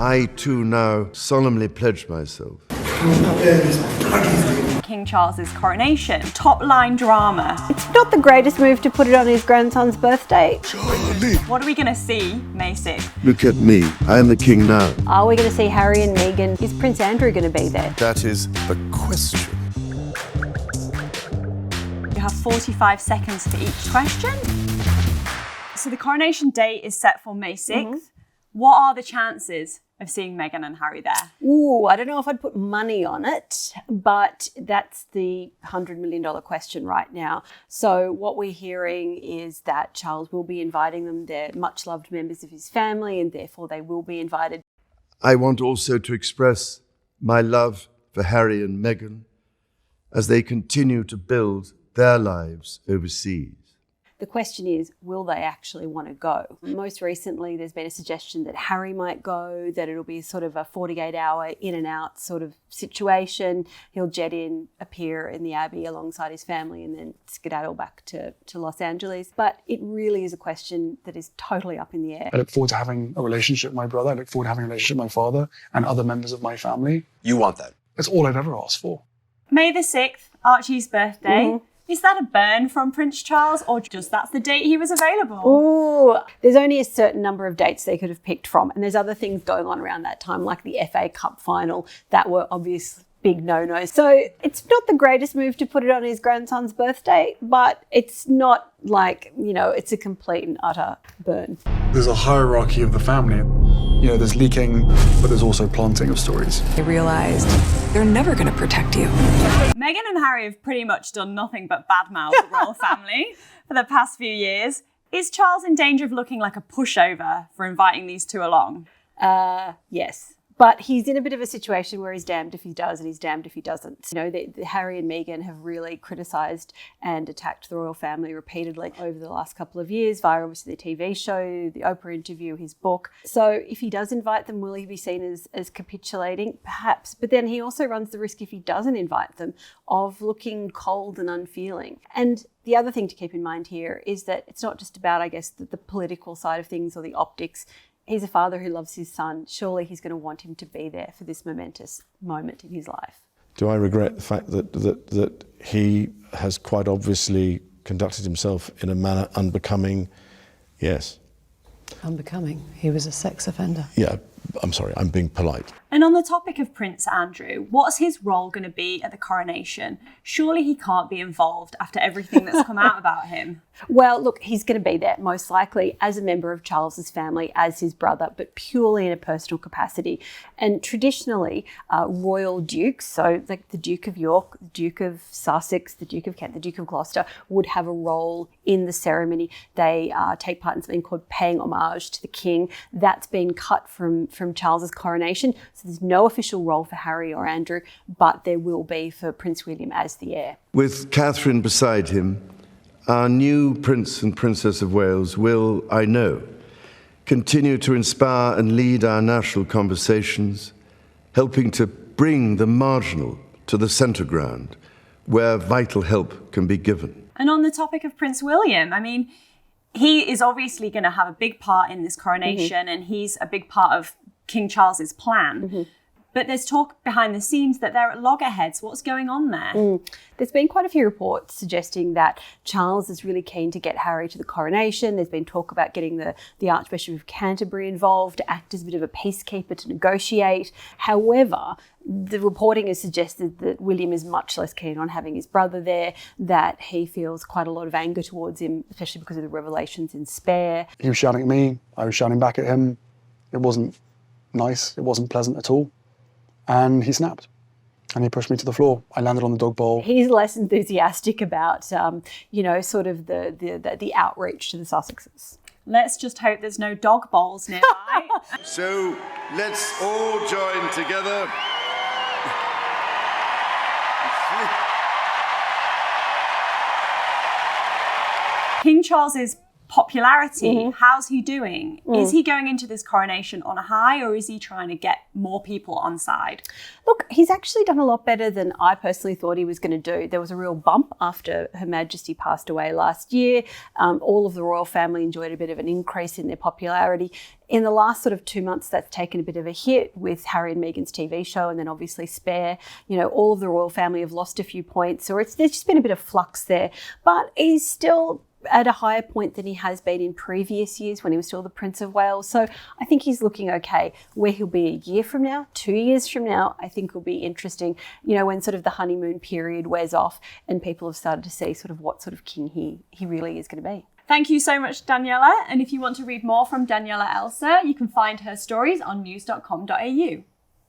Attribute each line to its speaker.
Speaker 1: I too now solemnly pledge myself.
Speaker 2: King Charles's coronation. Top line drama.
Speaker 3: It's not the greatest move to put it on his grandson's birthday.
Speaker 1: Charlie!
Speaker 2: What are we going to see May 6th?
Speaker 1: Look at me. I am the king now.
Speaker 3: Are we going to see Harry and Meghan? Is Prince Andrew going to be there?
Speaker 1: That is the question.
Speaker 2: You have 45 seconds for each question. So the coronation date is set for May 6th. What are the chances of seeing Meghan and Harry there?
Speaker 3: Ooh, I don't know if I'd put money on it, but that's the $100 million question right now. So what we're hearing is that Charles will be inviting them. They're much loved members of his family and therefore they will be invited.
Speaker 1: I want also to express my love for Harry and Meghan as they continue to build their lives overseas.
Speaker 3: The question is, will they actually want to go? Most recently, there's been a suggestion that Harry might go, that it'll be sort of a 48-hour in and out sort of situation. He'll jet in, appear in the Abbey alongside his family and then skedaddle back to Los Angeles. But it really is a question that is totally up in the air.
Speaker 4: I look forward to having a relationship with my brother. I look forward to having a relationship with my father and other members of my family.
Speaker 5: You want that?
Speaker 4: That's all I'd ever ask for.
Speaker 2: May the 6th, Archie's birthday. Is that a burn from Prince Charles or just that's the date he was available?
Speaker 3: Ooh, there's only a certain number of dates they could have picked from. And there's other things going on around that time, like the FA Cup final, that were obvious big no-nos. So it's not the greatest move to put it on his grandson's birthday, but it's not like, it's a complete and utter burn.
Speaker 4: There's a hierarchy of the family. There's leaking, but there's also planting of stories.
Speaker 6: They realized they're never going to protect you.
Speaker 2: Meghan and Harry have pretty much done nothing but badmouth the royal family for the past few years. Is Charles in danger of looking like a pushover for inviting these two along?
Speaker 3: Yes. But he's in a bit of a situation where he's damned if he does and he's damned if he doesn't. Harry and Meghan have really criticised and attacked the royal family repeatedly over the last couple of years via obviously the TV show, the Oprah interview, his book. So if he does invite them, will he be seen as capitulating? Perhaps. But then he also runs the risk, if he doesn't invite them, of looking cold and unfeeling. And the other thing to keep in mind here is that it's not just about, I guess, the political side of things or the optics. He's a father who loves his son. Surely he's going to want him to be there for this momentous moment in his life.
Speaker 7: Do I regret the fact that he has quite obviously conducted himself in a manner unbecoming? Yes.
Speaker 6: Unbecoming. He was a sex offender.
Speaker 7: Yeah, I'm sorry, I'm being polite.
Speaker 2: And on the topic of Prince Andrew, what's his role going to be at the coronation? Surely he can't be involved after everything that's come out about him.
Speaker 3: Well, look, he's going to be there most likely as a member of Charles's family, as his brother, but purely in a personal capacity. And traditionally, royal dukes, so like the Duke of York, the Duke of Sussex, the Duke of Kent, the Duke of Gloucester, would have a role in the ceremony. They take part in something called paying homage to the king. That's been cut from Charles's coronation. So there's no official role for Harry or Andrew, but there will be for Prince William as the heir.
Speaker 1: With Catherine beside him, our new Prince and Princess of Wales will, I know, continue to inspire and lead our national conversations, helping to bring the marginal to the centre ground, where vital help can be given.
Speaker 2: And on the topic of Prince William, he is obviously going to have a big part in this coronation and he's a big part of King Charles's plan. But there's talk behind the scenes that they're at loggerheads. What's going on there?
Speaker 3: There's been quite a few reports suggesting that Charles is really keen to get Harry to the coronation. There's been talk about getting the Archbishop of Canterbury involved to act as a bit of a peacekeeper to negotiate. However, the reporting has suggested that William is much less keen on having his brother there, that he feels quite a lot of anger towards him, especially because of the revelations in Spare.
Speaker 4: He was shouting at me, I was shouting back at him. It wasn't nice, it wasn't pleasant at all. And he snapped and he pushed me to the floor. I landed on the dog bowl.
Speaker 3: He's less enthusiastic about, sort of the outreach to the Sussexes.
Speaker 2: Let's just hope there's no dog bowls nearby.
Speaker 1: So let's all join together.
Speaker 2: King Charles's popularity. How's he doing? Is he going into this coronation on a high, or is he trying to get more people on side?
Speaker 3: Look, he's actually done a lot better than I personally thought he was going to do. There was a real bump after Her Majesty passed away last year. All of the royal family enjoyed a bit of an increase in their popularity. In the last sort of 2 months, that's taken a bit of a hit with Harry and Meghan's TV show, and then obviously Spare. You know, all of the royal family have lost a few points, or there's just been a bit of flux there. But he's still at a higher point than he has been in previous years when he was still the Prince of Wales. So I think he's looking okay. Where he'll be a year from now, 2 years from now, I think will be interesting, you know, when sort of the honeymoon period wears off and people have started to see sort of what sort of king he really is going to be.
Speaker 2: Thank you so much, Daniela. And if you want to read more from Daniela Elser, you can find her stories on news.com.au.